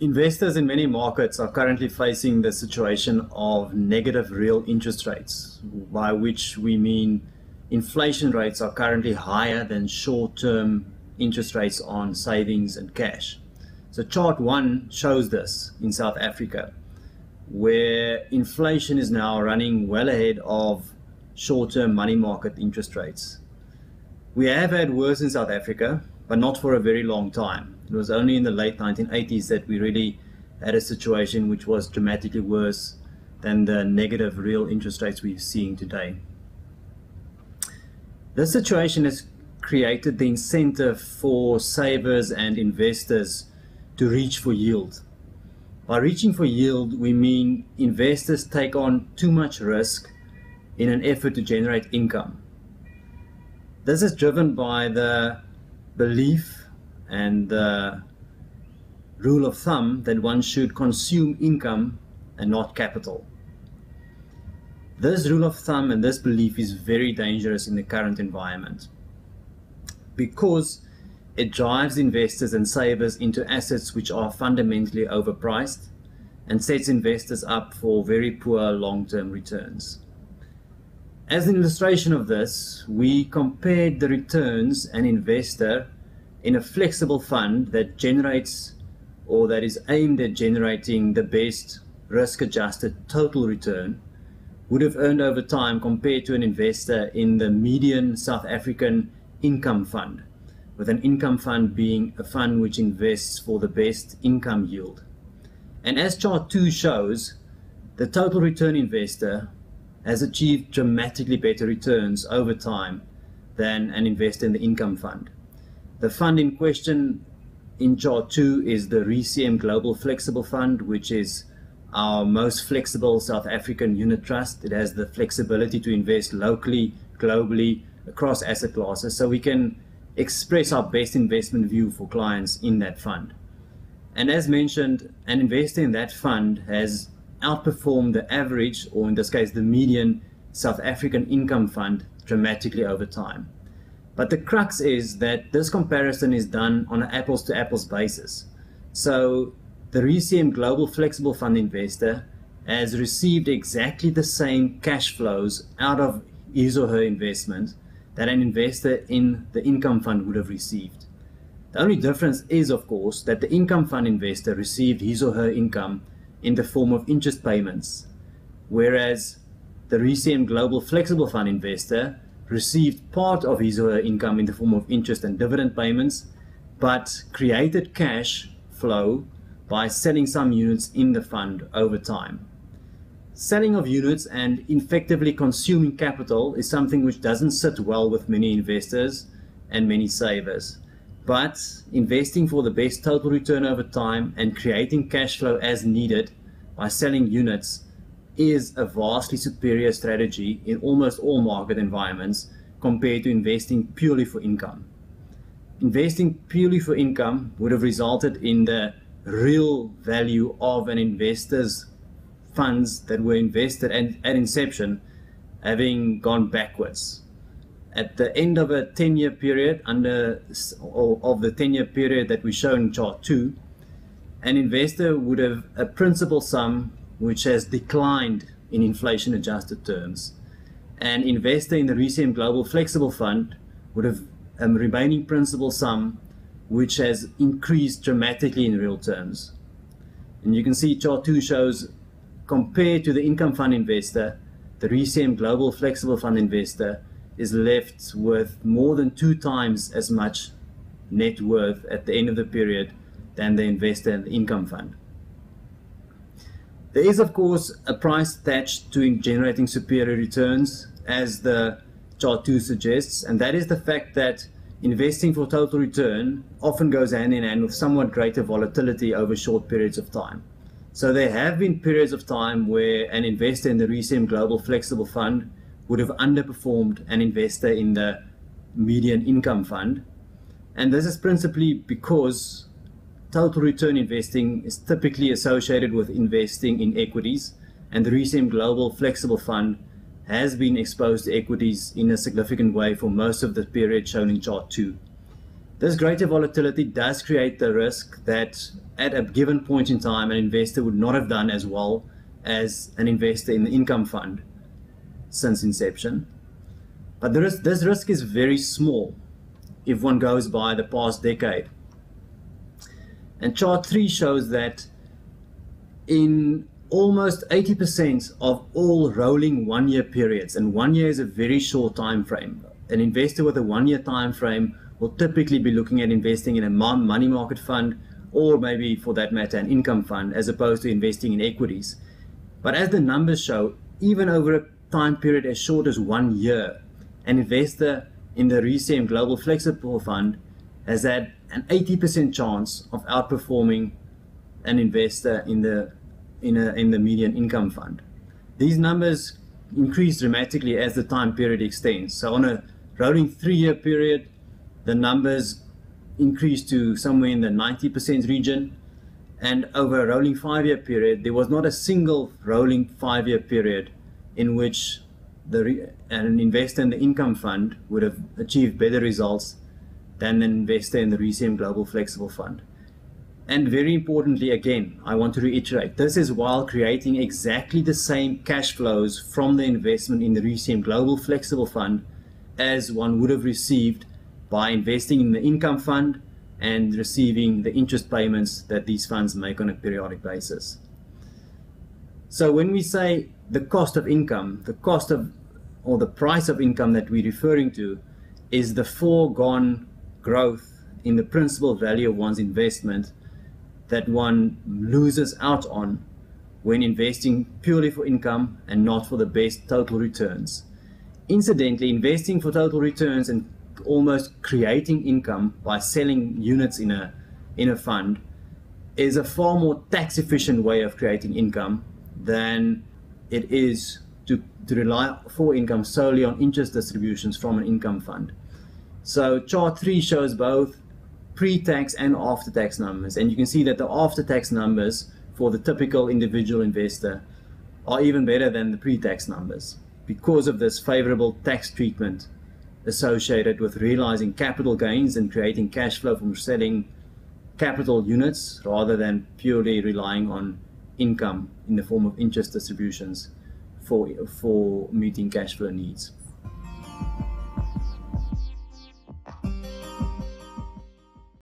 Investors in many markets are currently facing the situation of negative real interest rates, by which we mean inflation rates are currently higher than short-term interest rates on savings and cash. So chart 1 shows this in South Africa, where inflation is now running well ahead of short-term money market interest rates. We have had worse in South Africa, but not for a very long time. It was only in the late 1980s that we really had a situation which was dramatically worse than the negative real interest rates we're seeing today. This situation has created the incentive for savers and investors to reach for yield. By reaching for yield, we mean investors take on too much risk in an effort to generate income. This is driven by the belief and the rule of thumb that one should consume income and not capital. This rule of thumb and this belief is very dangerous in the current environment because it drives investors and savers into assets which are fundamentally overpriced and sets investors up for very poor long-term returns. As an illustration of this, we compared the returns an investor in a flexible fund that generates or that is aimed at generating the best risk-adjusted total return would have earned over time compared to an investor in the median South African income fund, with an income fund being a fund which invests for the best income yield. And as chart 2 shows, the total return investor has achieved dramatically better returns over time than an investor in the income fund. The fund in question in chart 2 is the RCM Global Flexible Fund, which is our most flexible South African unit trust. It has the flexibility to invest locally, globally, across asset classes, so we can express our best investment view for clients in that fund. And as mentioned, an investor in that fund has outperformed the average, or in this case the median, South African income fund dramatically over time. But the crux is that this comparison is done on an apples-to-apples basis. So the RCM Global Flexible Fund investor has received exactly the same cash flows out of his or her investment that an investor in the income fund would have received. The only difference is, of course, that the income fund investor received his or her income in the form of interest payments, whereas the RCM Global Flexible Fund investor received part of his or her income in the form of interest and dividend payments, but created cash flow by selling some units in the fund over time. Selling of units and effectively consuming capital is something which doesn't sit well with many investors and many savers. But investing for the best total return over time and creating cash flow as needed by selling units is a vastly superior strategy in almost all market environments compared to investing purely for income. Investing purely for income would have resulted in the real value of an investor's funds that were invested at inception having gone backwards. At the end of a 10-year period, of the 10-year period that we show in chart 2, an investor would have a principal sum which has declined in inflation-adjusted terms. An investor in the RCM Global Flexible Fund would have a remaining principal sum which has increased dramatically in real terms. And you can see chart 2 shows, compared to the income fund investor, the RCM Global Flexible Fund investor is left with more than 2 times as much net worth at the end of the period than the investor in the income fund. There is, of course, a price attached to generating superior returns, as the chart 2 suggests, and that is the fact that investing for total return often goes hand in hand with somewhat greater volatility over short periods of time. So there have been periods of time where an investor in the RCM Global Flexible Fund would have underperformed an investor in the median income fund, and this is principally because total return investing is typically associated with investing in equities, and the RCM Global Flexible Fund has been exposed to equities in a significant way for most of the period shown in chart 2. This greater volatility does create the risk that at a given point in time, an investor would not have done as well as an investor in the income fund since inception. But this risk is very small if one goes by the past decade. And chart 3 shows that in almost 80% of all rolling 1-year periods, and 1 year is a very short time frame. An investor with a 1-year time frame will typically be looking at investing in a money market fund, or maybe for that matter an income fund, as opposed to investing in equities. But as the numbers show, even over a time period as short as 1 year, an investor in the RCM Global Flexible Fund has had an 80% chance of outperforming an investor in the median income fund. These numbers increase dramatically as the time period extends. So on a rolling 3-year period, the numbers increase to somewhere in the 90% region, and over a rolling 5-year period, there was not a single rolling 5-year period in which an investor in the income fund would have achieved better results than an investor in the RCM Global Flexible Fund. And very importantly, again, I want to reiterate, this is while creating exactly the same cash flows from the investment in the RCM Global Flexible Fund as one would have received by investing in the income fund and receiving the interest payments that these funds make on a periodic basis. So when we say the cost of income, the cost of, or the price of income that we're referring to, is the foregone growth in the principal value of one's investment that one loses out on when investing purely for income and not for the best total returns. Incidentally, investing for total returns and almost creating income by selling units in a fund is a far more tax efficient way of creating income than it is to rely for income solely on interest distributions from an income fund. So chart 3 shows both pre-tax and after-tax numbers, and you can see that the after-tax numbers for the typical individual investor are even better than the pre-tax numbers because of this favorable tax treatment associated with realizing capital gains and creating cash flow from selling capital units rather than purely relying on income in the form of interest distributions for meeting cash flow needs.